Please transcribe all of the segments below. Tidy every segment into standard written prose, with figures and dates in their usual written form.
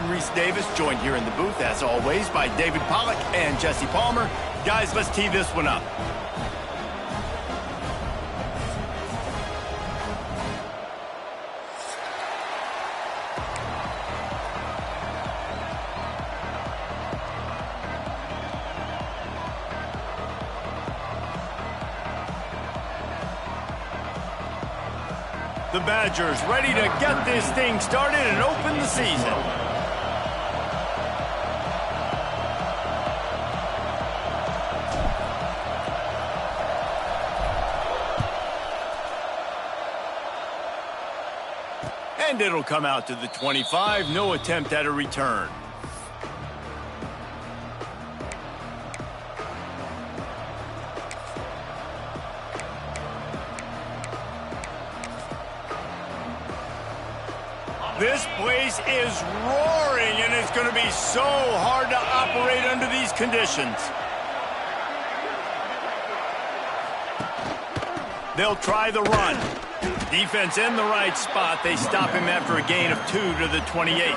and Reese Davis, joined here in the booth, as always, by David Pollack and Jesse Palmer. Guys, let's tee this one up. The Badgers ready to get this thing started and open the season. And it'll come out to the 25. No attempt at a return. This place is roaring, and it's going to be so hard to operate under these conditions. They'll try the run. Defense in the right spot. They stop him after a gain of 2 to the 28.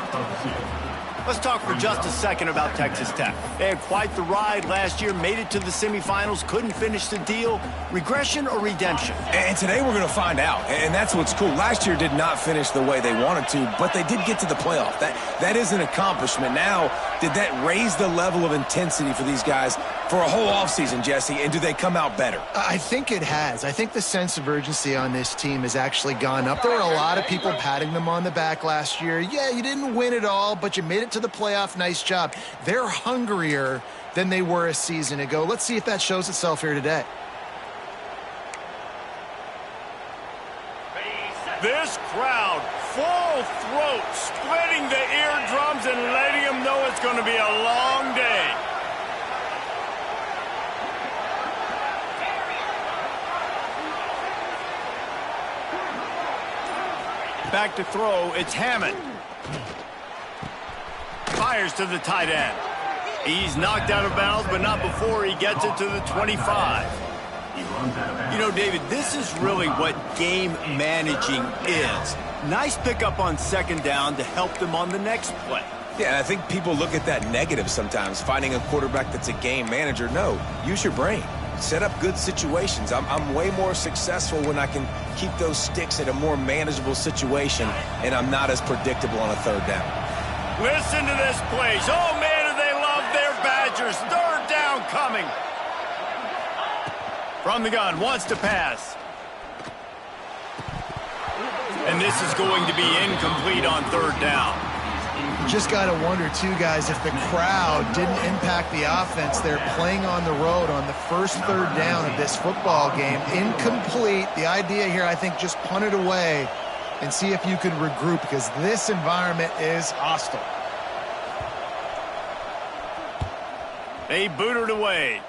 Let's talk for just a second about Texas Tech. They had quite the ride last year, made it to the semifinals, couldn't finish the deal. Regression or redemption? And today we're going to find out, and that's what's cool. Last year did not finish the way they wanted to, but they did get to the playoff. That is an accomplishment. Now, did that raise the level of intensity for these guys for a whole offseason, Jesse, and do they come out better? I think it has. I think the sense of urgency on this team has actually gone up. There were a lot of people patting them on the back last year. Yeah, you didn't win it all, but you made it to the playoff. Nice job. They're hungrier than they were a season ago. Let's see if that shows itself here today. This crowd, full throat, splitting the eardrums and letting them know it's going to be a long day. Back to throw, it's Hammond. Fires to the tight end. He's knocked out of bounds, but not before he gets it to the 25. You know, David, this is really what game managing is. Nice pickup on second down to help them on the next play. Yeah, and I think people look at that negative sometimes, finding a quarterback that's a game manager. No, use your brain. Set up good situations. I'm way more successful when I can keep those sticks at a more manageable situation, and I'm not as predictable on a third down. Listen to this place. Oh, man, do they love their Badgers. Third down coming. From the gun, wants to pass. And this is going to be incomplete on third down. Just got to wonder, too, guys, if the crowd didn't impact the offense. They're playing on the road on the first third down of this football game. Incomplete. The idea here, I think, just punt it away and see if you can regroup, because this environment is hostile. They boot it away.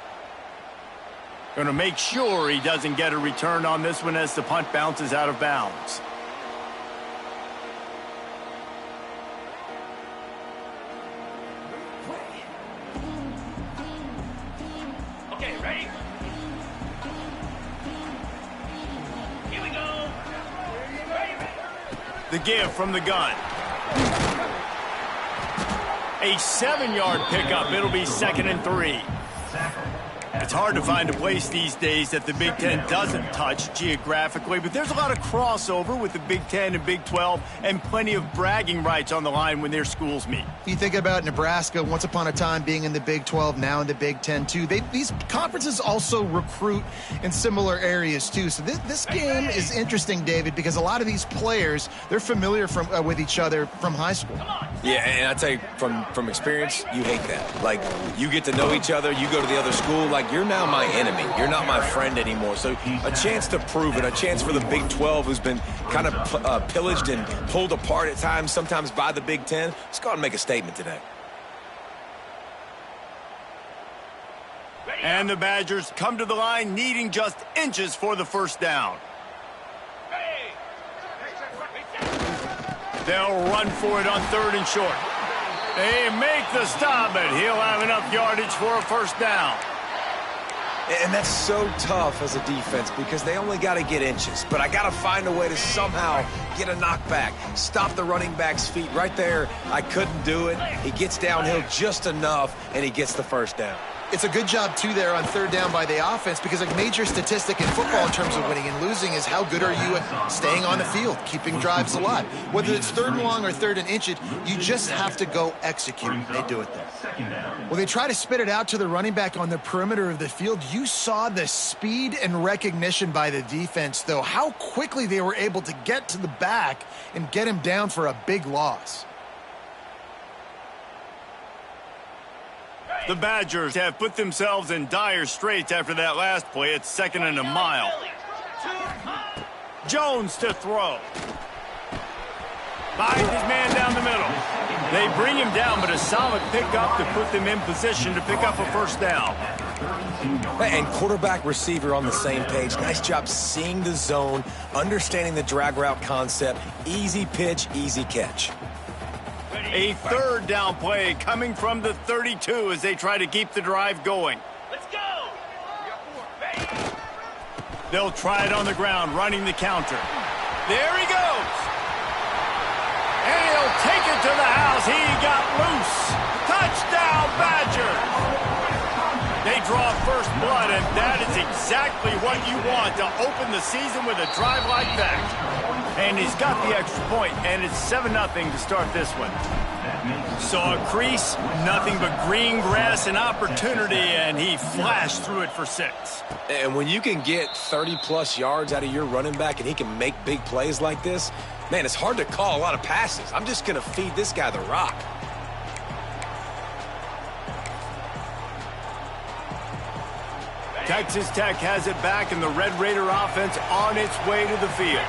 Going to make sure he doesn't get a return on this one as the punt bounces out of bounds. Okay, ready? Here we go. The give from the gun. A 7-yard pickup. It'll be 2nd and 3. It's hard to find a place these days that the Big Ten doesn't touch geographically, but there's a lot of crossover with the Big Ten and Big 12 and plenty of bragging rights on the line when their schools meet. You think about Nebraska once upon a time being in the Big 12, now in the Big 10 too. These conferences also recruit in similar areas too. So this game is interesting, David, because a lot of these players, they're familiar with each other from high school. Yeah, and I tell you, from experience, you hate that. Like, you get to know each other, you go to the other school, like, you're now my enemy. You're not my friend anymore. So a chance to prove it, a chance for the Big 12, who's been kind of pillaged and pulled apart at times, sometimes by the Big 10. Let's go out and make a statement today. And the Badgers come to the line needing just inches for the first down. They'll run for it on 3rd and short. They make the stop, but he'll have enough yardage for a first down. And that's so tough as a defense because they only got to get inches. But I got to find a way to somehow get a knockback, stop the running back's feet. Right there, I couldn't do it. He gets downhill just enough, and he gets the first down. It's a good job, too, there on third down by the offense because a major statistic in football in terms of winning and losing is how good are you at staying on the field, keeping drives alive. Whether it's third and long or third and inches, you just have to go execute. They do it there. Well, they try to spit it out to the running back on the perimeter of the field. You saw the speed and recognition by the defense, though, how quickly they were able to get to the back and get him down for a big loss. The Badgers have put themselves in dire straits after that last play. It's 2nd and a mile. Jones to throw. Finds his man down the middle. They bring him down, but a solid pickup to put them in position to pick up a first down. And quarterback receiver on the same page. Nice job seeing the zone, understanding the drag route concept. Easy pitch, easy catch. A third down play coming from the 32 as they try to keep the drive going. Let's go. They'll try it on the ground, running the counter. There he goes. And he'll take it to the house. He got loose. Touchdown, Badgers. They draw first blood, and that is exactly what you want to open the season with a drive like that. And he's got the extra point, and it's 7-0 to start this one. Saw a crease, nothing but green grass and opportunity, and he flashed through it for 6. And when you can get 30-plus yards out of your running back and he can make big plays like this, man, it's hard to call a lot of passes. I'm just going to feed this guy the rock. Texas Tech has it back, and the Red Raider offense on its way to the field.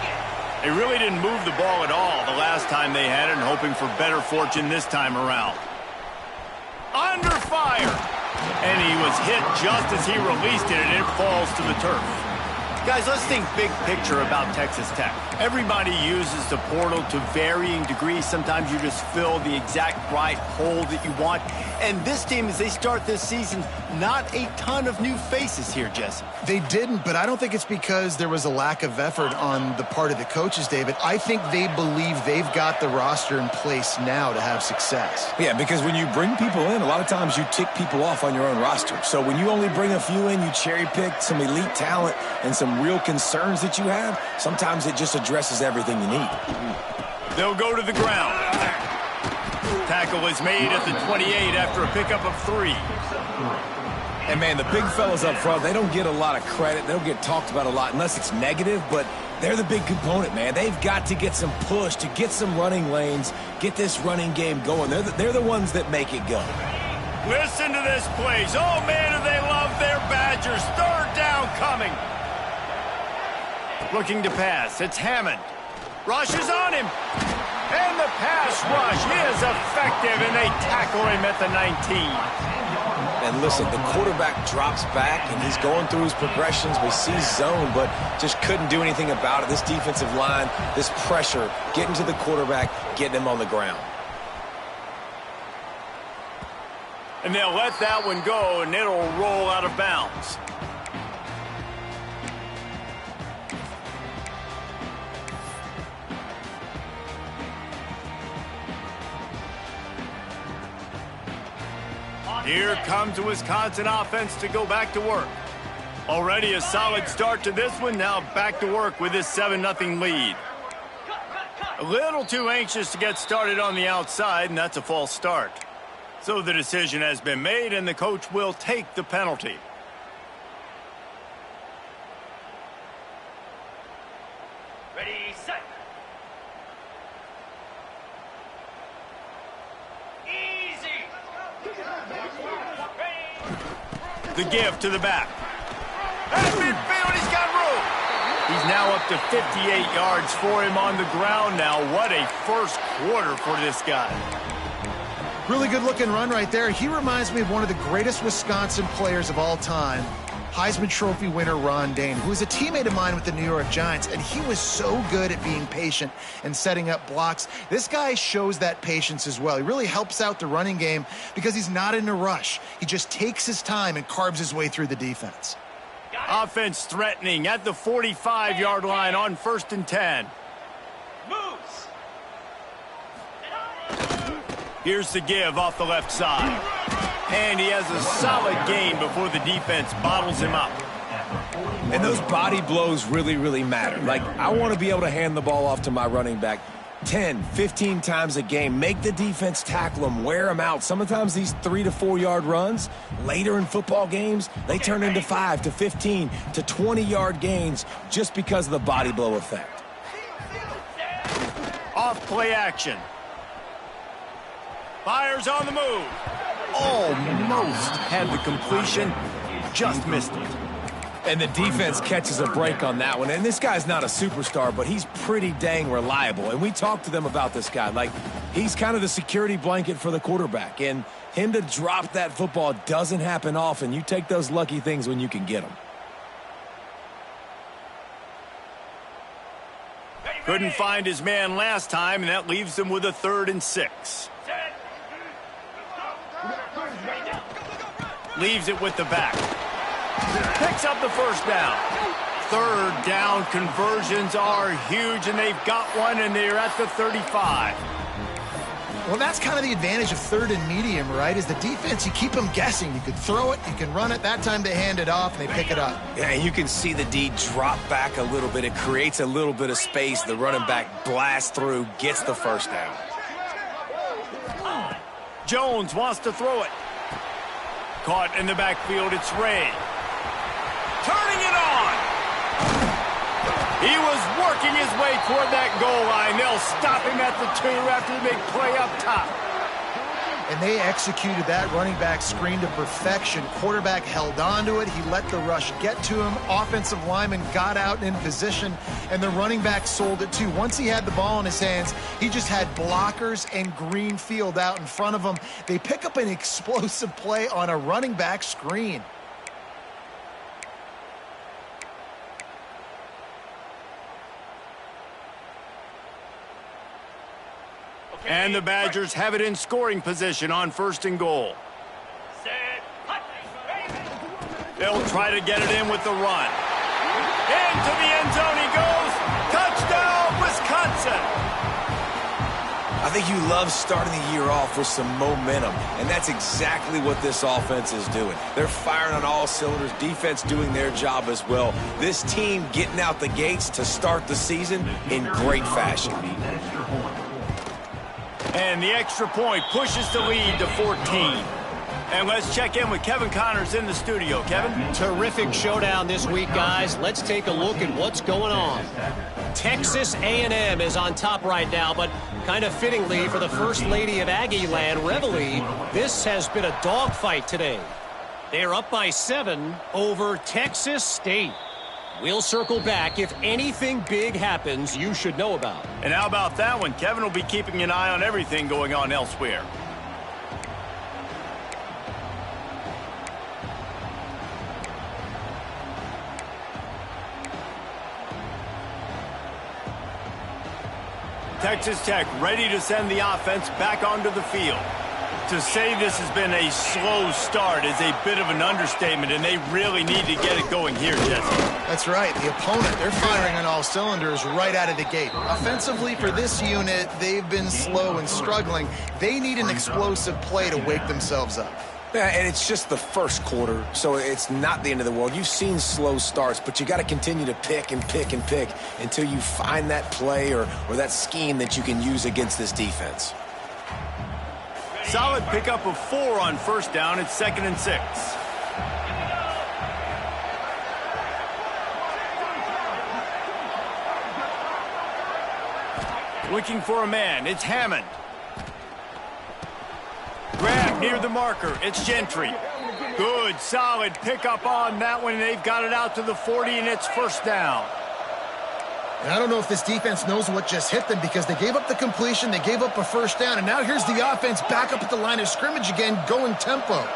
They really didn't move the ball at all the last time they had it, and hoping for better fortune this time around. Under fire! And he was hit just as he released it, and it falls to the turf. Guys, let's think big picture about Texas Tech. Everybody uses the portal to varying degrees. Sometimes you just fill the exact right hole that you want. And this team, as they start this season, not a ton of new faces here, Jesse. They didn't, but I don't think it's because there was a lack of effort on the part of the coaches, David. I think they believe they've got the roster in place now to have success. Yeah, because when you bring people in, a lot of times you tick people off on your own roster. So when you only bring a few in, you cherry pick some elite talent and some real concerns that you have, sometimes it just addresses everything you need. They'll go to the ground. Tackle is made at the 28 after a pickup of 3. And, man, the big fellas up front, they don't get a lot of credit. They don't get talked about a lot unless it's negative, but they're the big component, man. They've got to get some push, to get some running lanes, get this running game going. They're the ones that make it go. Listen to this place. Oh, man, do they love their Badgers. Third down coming. Looking to pass. It's Hammond. Rush is on him. And the pass rush is effective, and they tackle him at the 19. And listen, the quarterback drops back, and he's going through his progressions. We see zone, but just couldn't do anything about it. This defensive line, this pressure, getting to the quarterback, getting him on the ground. And they'll let that one go, and it'll roll out of bounds. Here comes the Wisconsin offense to go back to work. Already a solid start to this one. Now back to work with this 7-0 lead. A little too anxious to get started on the outside, and that's a false start. So the decision has been made, and the coach will take the penalty. Ready, set. Easy. The give to the back. At midfield, he's got room. He's now up to 58 yards for him on the ground now. What a first quarter for this guy. Really good-looking run right there. He reminds me of one of the greatest Wisconsin players of all time, Heisman Trophy winner Ron Dayne, who was a teammate of mine with the New York Giants, and he was so good at being patient and setting up blocks. This guy shows that patience as well. He really helps out the running game because he's not in a rush. He just takes his time and carves his way through the defense. Offense threatening at the 45-yard line on 1st and 10. Moves. Here's the give off the left side. And he has a solid gain before the defense bottles him up. And those body blows really, really matter. Like, I want to be able to hand the ball off to my running back 10, 15 times a game. Make the defense tackle them, wear them out. Sometimes these 3 to 4 yard runs, later in football games, they turn into 5 to 15 to 20-yard gains just because of the body blow effect. Off play action. Fires on the move. Almost had the completion, just missed it. And the defense catches a break on that one. And this guy's not a superstar, but he's pretty dang reliable. And we talked to them about this guy. Like, he's kind of the security blanket for the quarterback. And him to drop that football doesn't happen often. You take those lucky things when you can get them. Couldn't find his man last time, and that leaves him with a 3rd and 6. Leaves it with the back. Picks up the 1st down. 3rd down conversions are huge, and they've got one, and they're at the 35. Well, that's kind of the advantage of 3rd and medium, right? Is the defense, you keep them guessing. You could throw it, you can run it. That time they hand it off, and they pick it up. Yeah, and you can see the D drop back a little bit. It creates a little bit of space. The running back blasts through, gets the 1st down. Jones wants to throw it. Caught in the backfield, it's Ray. Turning it on. He was working his way toward that goal line. They'll stop him at the 2 after the big play up top. And they executed that running back screen to perfection. Quarterback held on to it. He let the rush get to him. Offensive lineman got out and in position, and the running back sold it too. Once he had the ball in his hands, he just had blockers and green field out in front of him. They pick up an explosive play on a running back screen. And the Badgers have it in scoring position on 1st and goal. Set. Hut. They'll try to get it in with the run. Into the end zone he goes. Touchdown, Wisconsin. I think you love starting the year off with some momentum, and that's exactly what this offense is doing. They're firing on all cylinders, defense doing their job as well. This team getting out the gates to start the season in great fashion. And the extra point pushes the lead to 14. And let's check in with Kevin Connors in the studio. Kevin? Terrific showdown this week, guys. Let's take a look at what's going on. Texas A&M is on top right now, but kind of fittingly for the First Lady of Aggie Land, Reveille, this has been a dogfight today. They're up by 7 over Texas State. We'll circle back if anything big happens you should know about. And how about that one? Kevin will be keeping an eye on everything going on elsewhere. Texas Tech ready to send the offense back onto the field. To say this has been a slow start is a bit of an understatement, and they really need to get it going here, Jesse. That's right. The opponent, they're firing on all cylinders right out of the gate. Offensively, for this unit, they've been slow and struggling. They need an explosive play to wake themselves up. Yeah, and it's just the first quarter, so it's not the end of the world. You've seen slow starts, but you got to continue to pick and pick and pick until you find that play or that scheme that you can use against this defense. Solid pickup of 4 on 1st down. It's 2nd and 6. Looking for a man. It's Hammond. Grab near the marker. It's Gentry. Good, solid pickup on that one. They've got it out to the 40, and it's 1st down. And I don't know if this defense knows what just hit them because they gave up the completion, they gave up a 1st down, and now here's the offense back up at the line of scrimmage again, going tempo.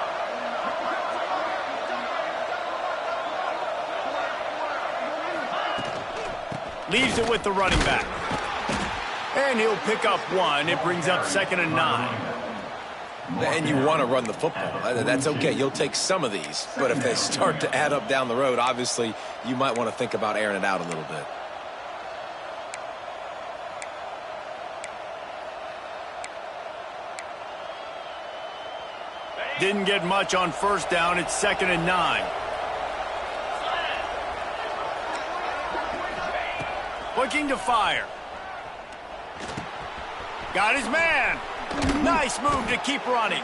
Leaves it with the running back. And he'll pick up 1. It brings up 2nd and 9. And you want to run the football. That's okay. You'll take some of these. But if they start to add up down the road, obviously, you might want to think about airing it out a little bit. Didn't get much on first down. It's 2nd and 9. Looking to fire. Got his man. Nice move to keep running.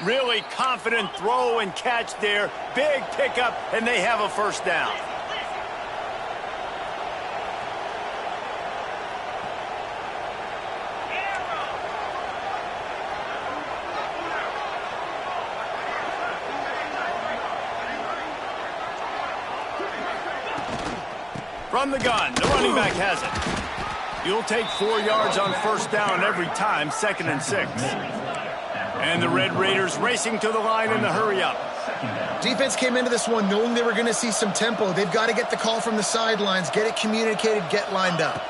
Really confident throw and catch there. Big pickup, and they have a first down. From the gun, the running back has it. You'll take 4 yards on first down every time, 2nd and 6. And the Red Raiders racing to the line in the hurry-up. Defense came into this one knowing they were going to see some tempo. They've got to get the call from the sidelines, get it communicated, get lined up.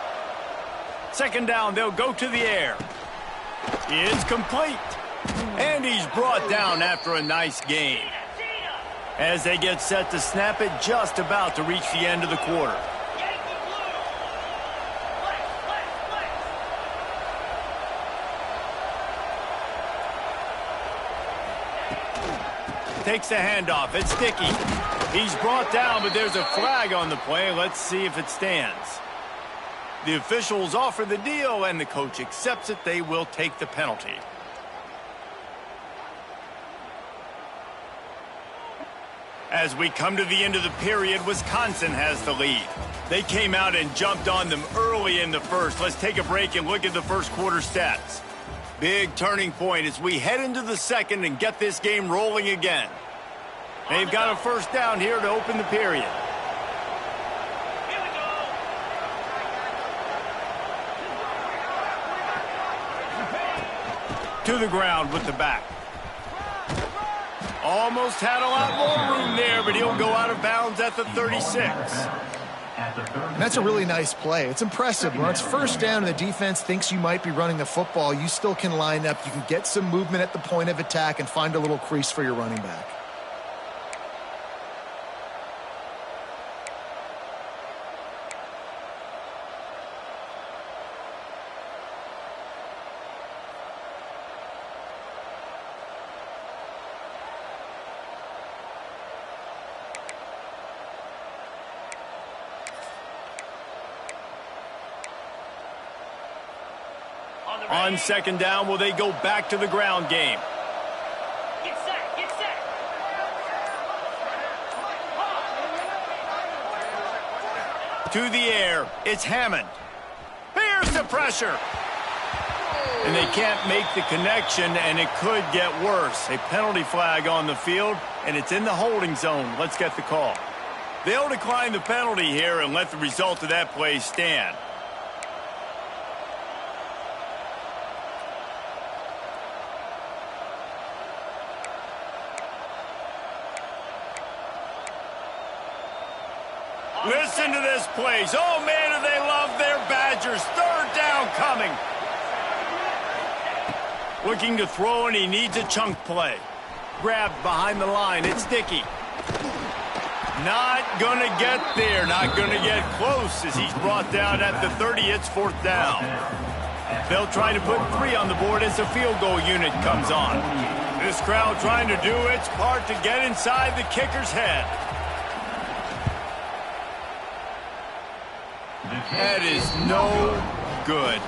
2nd down, they'll go to the air. It's complete. And he's brought down after a nice gain. As they get set to snap it, just about to reach the end of the quarter. Takes the handoff. It's sticky. He's brought down, but there's a flag on the play. Let's see if it stands. The officials offer the deal, and the coach accepts it. They will take the penalty. As we come to the end of the period, Wisconsin has the lead. They came out and jumped on them early in the first. Let's take a break and look at the first quarter stats. Big turning point as we head into the second and get this game rolling again. They've got a first down here to open the period. To the ground with the back. Almost had a lot more room there, but he'll go out of bounds at the 36. And that's a really nice play. It's impressive. When it's first down and the defense thinks you might be running the football, you still can line up. You can get some movement at the point of attack and find a little crease for your running back. On 2nd down, will they go back to the ground game? Get set, get set. To the air, it's Hammond. Here's the pressure. And they can't make the connection, and it could get worse. A penalty flag on the field, and it's in the holding zone. Let's get the call. They'll decline the penalty here and let the result of that play stand. Listen to this place. Oh, man, do they love their Badgers. 3rd down coming. Looking to throw, and he needs a chunk play. Grabbed behind the line. It's Dickey. Not going to get there. Not going to get close as he's brought down at the 30. It's 4th down. They'll try to put 3 on the board as the field goal unit comes on. This crowd trying to do its part to get inside the kicker's head. That is no good.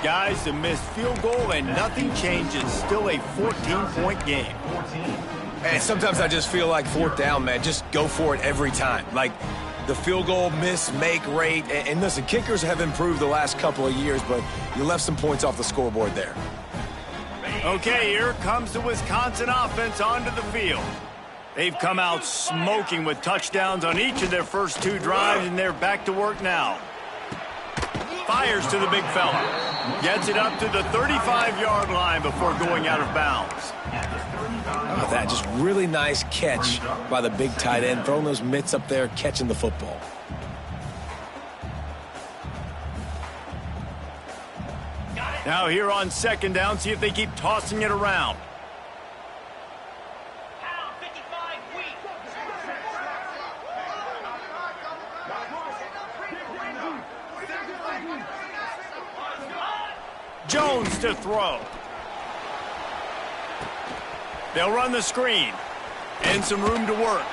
Guys, a missed field goal and nothing changes. Still a 14-point game. And sometimes I just feel like 4th down, man. Just go for it every time. Like the field goal miss-make rate. And listen, kickers have improved the last couple of years, but you left some points off the scoreboard there. Okay, here comes the Wisconsin offense onto the field. They've come out smoking with touchdowns on each of their first 2 drives, and they're back to work now. Fires to the big fella. Gets it up to the 35-yard line before going out of bounds. How about that? Just really nice catch by the big tight end, throwing those mitts up there, catching the football. Now here on 2nd down, see if they keep tossing it around. Jones to throw. They'll run the screen. And some room to work.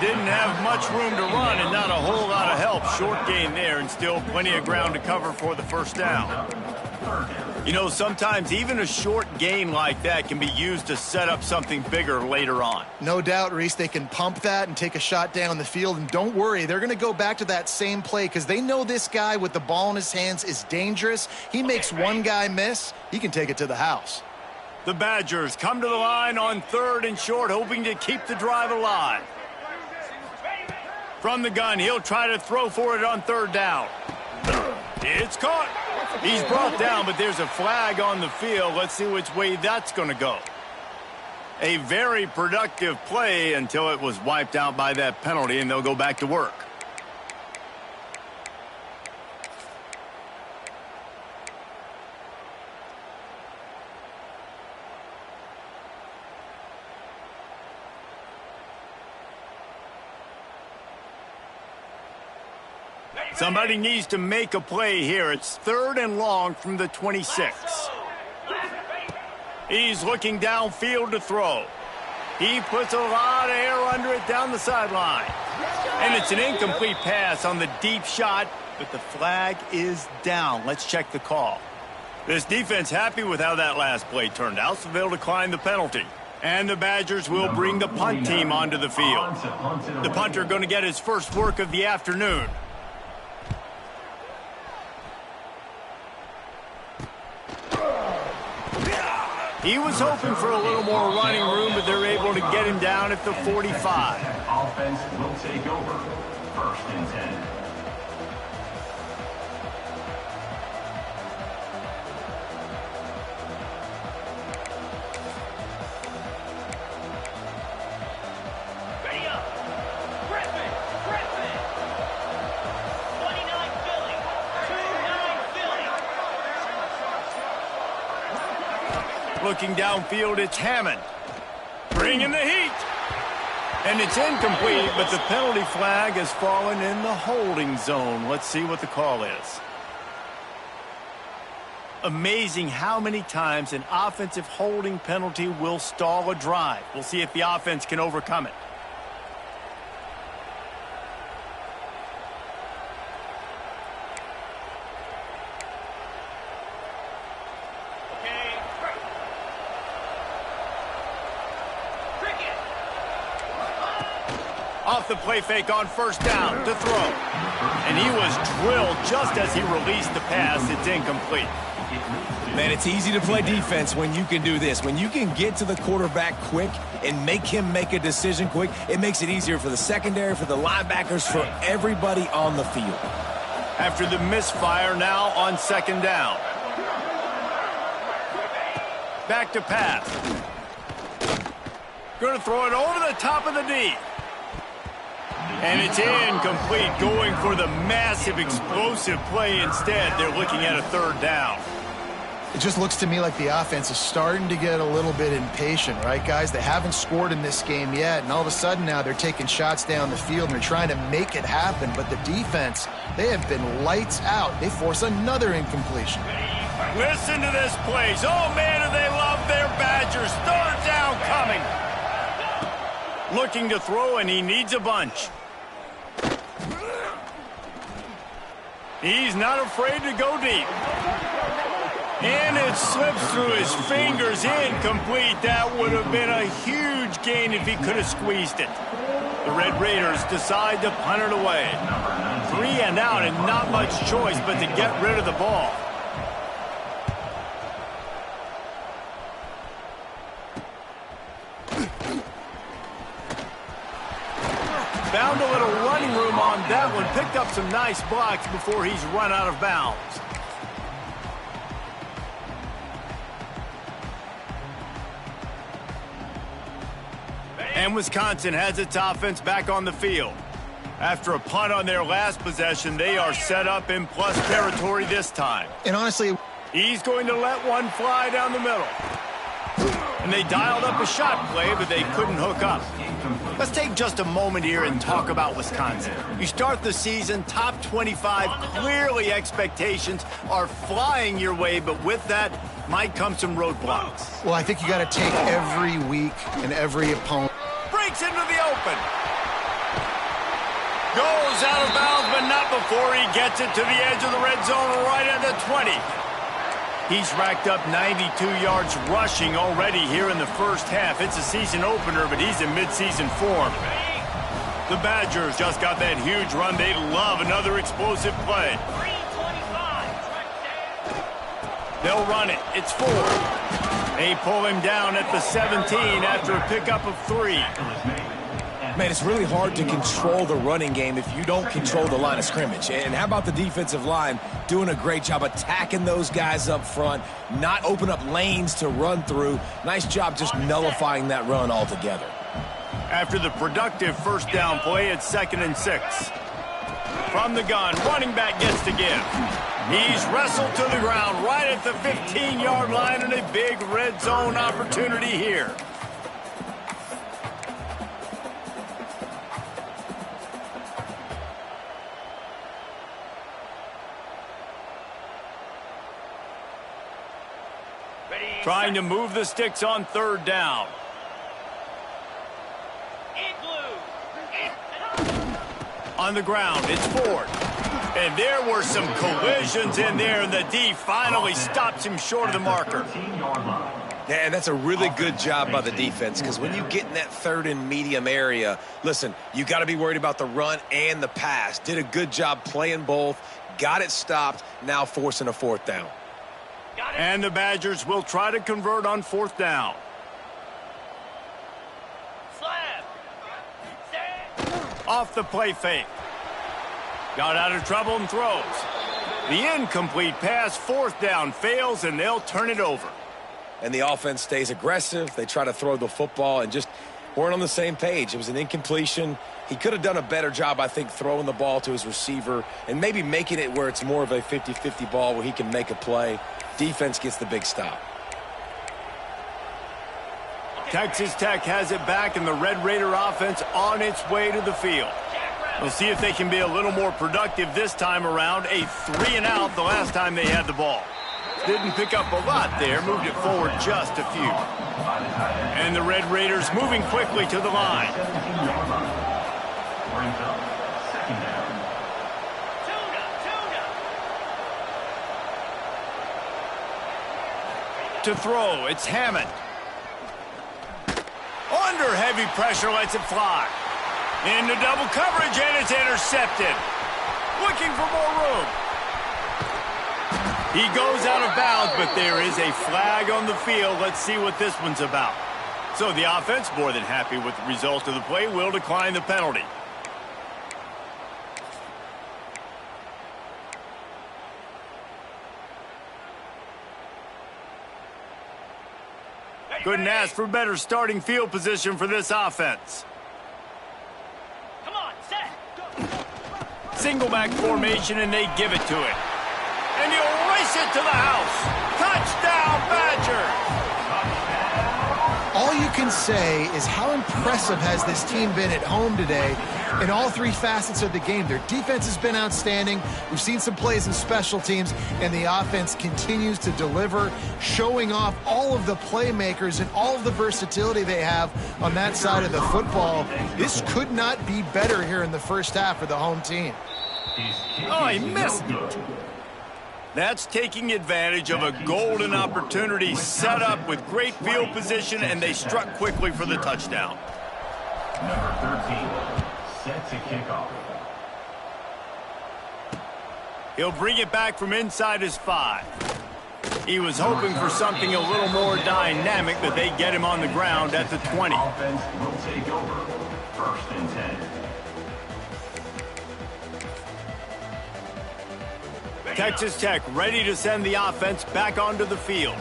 Didn't have much room to run and not a whole lot of help. Short gain there and still plenty of ground to cover for the first down. You know, sometimes even a short gain like that can be used to set up something bigger later on. No doubt, Reese, they can pump that and take a shot down the field. And don't worry, they're going to go back to that same play because they know this guy with the ball in his hands is dangerous. He makes one guy miss, he can take it to the house. The Badgers come to the line on 3rd and short, hoping to keep the drive alive. From the gun, he'll try to throw for it on 3rd down. It's caught. He's brought down, but there's a flag on the field. Let's see which way that's going to go. A very productive play until it was wiped out by that penalty, and they'll go back to work. Somebody needs to make a play here. It's 3rd and long from the 26. He's looking downfield to throw. He puts a lot of air under it down the sideline. And it's an incomplete pass on the deep shot, but the flag is down. Let's check the call. This defense happy with how that last play turned out, so they'll decline the penalty. And the Badgers will bring the punt team onto the field. The punter going to get his first work of the afternoon. He was hoping for a little more running room, but they're able to get him down at the 45. Offense will take over. 1st and 10. Ready up. Griffin. 29 Philly. 29 Philly. Looking downfield, it's Hammond. Bringing the heat. And it's incomplete, but the penalty flag has fallen in the holding zone. Let's see what the call is. Amazing how many times an offensive holding penalty will stall a drive. We'll see if the offense can overcome it. Off the play fake on 1st down to throw. And he was drilled just as he released the pass. It's incomplete. Man, it's easy to play defense when you can do this. When you can get to the quarterback quick and make him make a decision quick, it makes it easier for the secondary, for the linebackers, for everybody on the field. After the misfire, now on 2nd down. Back to pass. Going to throw it over the top of the D. And it's incomplete, going for the massive explosive play instead. They're looking at a 3rd down. It just looks to me like the offense is starting to get a little bit impatient, right, guys? They haven't scored in this game yet, and all of a sudden now they're taking shots down the field and they're trying to make it happen. But the defense, they have been lights out. They force another incompletion. Listen to this place. Oh, man, do they love their Badgers. 3rd down coming. Looking to throw, and he needs a bunch. He's not afraid to go deep. And it slips through his fingers, incomplete. That would have been a huge gain if he could have squeezed it. The Red Raiders decide to punt it away. 3 and out, and not much choice but to get rid of the ball. Found a little running room on that one. Picked up some nice blocks before he's run out of bounds. And Wisconsin has its offense back on the field. After a punt on their last possession, they are set up in plus territory this time. And honestly, he's going to let one fly down the middle. And they dialed up a shot play, but they couldn't hook up. Let's take just a moment here and talk about Wisconsin. You start the season top 25. Clearly expectations are flying your way, but with that might come some roadblocks. Well, I think you got to take every week and every opponent. Breaks into the open. Goes out of bounds, but not before he gets it to the edge of the red zone right at the 20. He's racked up 92 yards rushing already here in the first half. It's a season opener, but he's in midseason form. The Badgers just got that huge run. They love another explosive play. 325. They'll run it. It's 4. They pull him down at the 17 after a pickup of 3. Man, it's really hard to control the running game if you don't control the line of scrimmage. And how about the defensive line doing a great job attacking those guys up front, not open up lanes to run through. Nice job just nullifying that run altogether. After the productive first down play, it's 2nd and 6. From the gun, running back gets to give. He's wrestled to the ground right at the 15-yard line, and a big red zone opportunity here. Trying to move the sticks on 3rd down. On the ground, it's Ford. And there were some collisions in there, and the D finally stops him short of the marker. Yeah, and that's a really good job by the defense, because when you get in that 3rd and medium area, listen, you got to be worried about the run and the pass. Did a good job playing both, got it stopped, now forcing a 4th down. And the Badgers will try to convert on 4th down. Off the play fake. Got out of trouble and throws. The incomplete pass, 4th down, fails, and they'll turn it over. And the offense stays aggressive. They try to throw the football and just weren't on the same page. It was an incompletion. He could have done a better job, I think, throwing the ball to his receiver and maybe making it where it's more of a 50-50 ball where he can make a play. Defense gets the big stop. Texas Tech has it back, and the Red Raider offense on its way to the field. We'll see if they can be a little more productive this time around. A 3-and-out the last time they had the ball. Didn't pick up a lot there, moved it forward just a few. And the Red Raiders moving quickly to the line. To throw, it's Hammond. Under heavy pressure, lets it fly. Into double coverage, and it's intercepted. Looking for more room. He goes out of bounds, but there is a flag on the field. Let's see what this one's about. So the offense, more than happy with the result of the play, will decline the penalty. Couldn't ask for better starting field position for this offense. Come on, set. Single back formation, and they give it to it. And he'll race it to the house. Touchdown, Badgers! All you can say is how impressive has this team been at home today in all 3 facets of the game. Their defense has been outstanding. We've seen some plays in special teams, and the offense continues to deliver, showing off all of the playmakers and all of the versatility they have on that side of the football. This could not be better here in the first half for the home team. Oh, he missed it. That's taking advantage of a golden opportunity set up with great field position, and they struck quickly for the touchdown. Number 13, set to kick off. He'll bring it back from inside his 5. He was hoping for something a little more dynamic, but they get him on the ground at the 20. Offense will take over. 1st and 10. Texas Tech ready to send the offense back onto the field.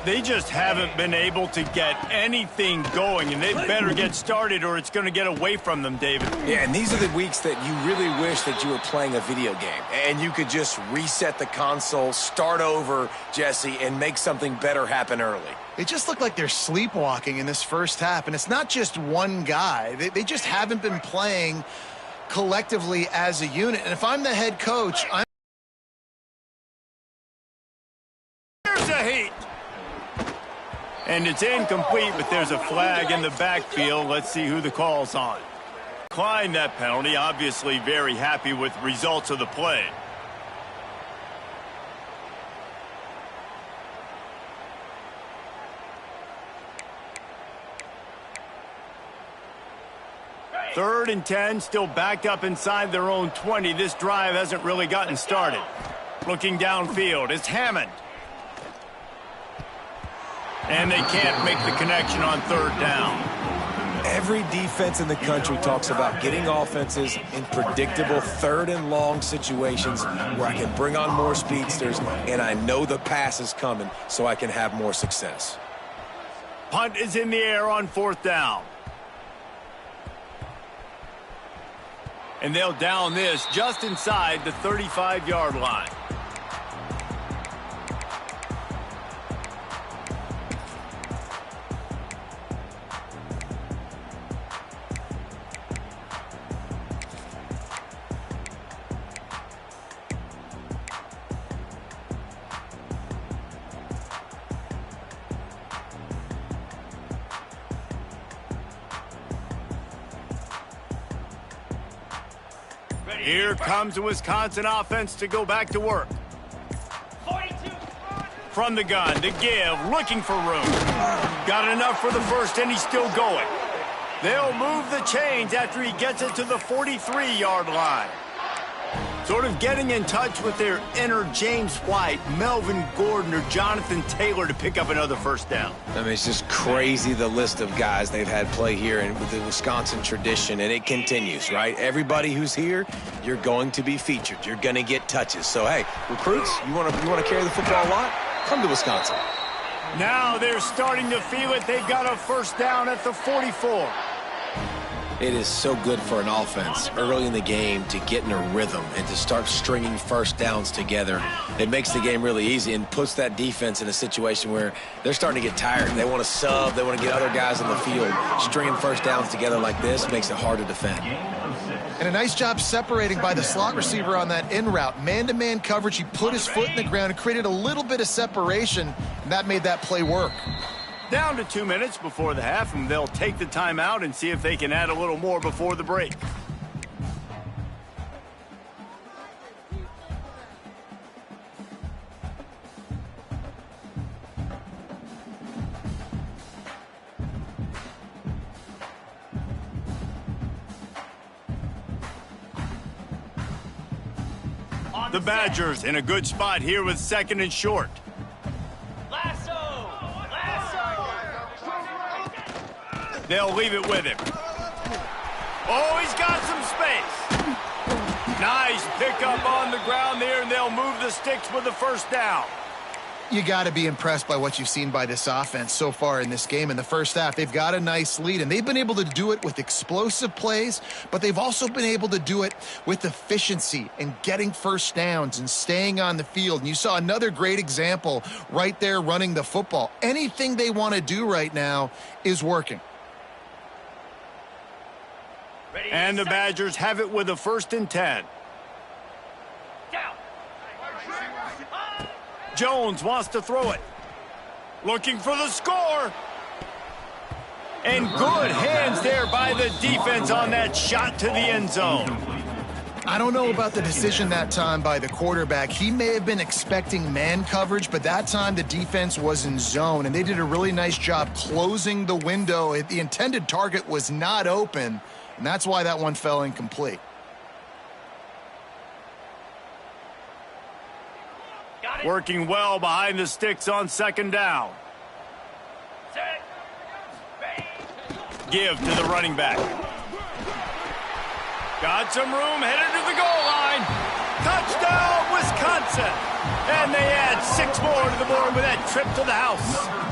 They just haven't been able to get anything going, and they better get started or it's going to get away from them, David. Yeah, and these are the weeks that you really wish that you were playing a video game and you could just reset the console, start over, Jesse, and make something better happen early. They just look like they're sleepwalking in this first half, and it's not just one guy. They just haven't been playing collectively as a unit. And if I'm the head coach, Here's a heat. And it's incomplete, but there's a flag in the backfield. Let's see who the call's on. Declined that penalty, obviously very happy with results of the play. Third and 10, still backed up inside their own 20. This drive hasn't really gotten started. Looking downfield, it's Hammond. And they can't make the connection on third down. Every defense in the country talks about getting offenses in predictable third and long situations where I can bring on more speedsters and I know the pass is coming so I can have more success. Punt is in the air on fourth down. And they'll down this just inside the 35-yard line. Here comes the Wisconsin offense to go back to work. 42. From the gun, to give, looking for room. Got enough for the first, and he's still going. They'll move the chains after he gets it to the 43-yard line. Sort of getting in touch with their inner James White, Melvin Gordon, or Jonathan Taylor to pick up another first down. I mean, it's just crazy the list of guys they've had play here and with the Wisconsin tradition, and it continues, right? Everybody who's here, you're going to be featured. You're going to get touches. So, hey, recruits, you want to carry the football a lot? Come to Wisconsin. Now they're starting to feel it. They've got a first down at the 44. It is so good for an offense early in the game to get in a rhythm and to start stringing first downs together. It makes the game really easy and puts that defense in a situation where they're starting to get tired. They want to sub. They want to get other guys on the field. Stringing first downs together like this makes it hard to defend. and a nice job separating by the slot receiver on that in route. Man-to-man coverage, he put his foot in the ground and created a little bit of separation, and that made that play work. Down to 2 minutes before the half, and they'll take the timeout and see if they can add a little more before the break. The Badgers in a good spot here with second and short. They'll leave it with him. Oh, he's got some space. Nice pickup on the ground there, and they'll move the sticks with the first down. You got to be impressed by what you've seen by this offense so far in this game. In the first half, they've got a nice lead, and they've been able to do it with explosive plays, but they've also been able to do it with efficiency and getting first downs and staying on the field. And you saw another great example right there running the football. Anything they want to do right now is working. And the Badgers have it with a 1st and 10. Jones wants to throw it. Looking for the score. And good hands there by the defense on that shot to the end zone. I don't know about the decision that time by the quarterback. He may have been expecting man coverage, but that time the defense was in zone, and they did a really nice job closing the window. The intended target was not open, and that's why that one fell incomplete. Working well behind the sticks on 2nd down. Give to the running back. Got some room, headed to the goal line. Touchdown, Wisconsin. And they add 6 more to the board with that trip to the house.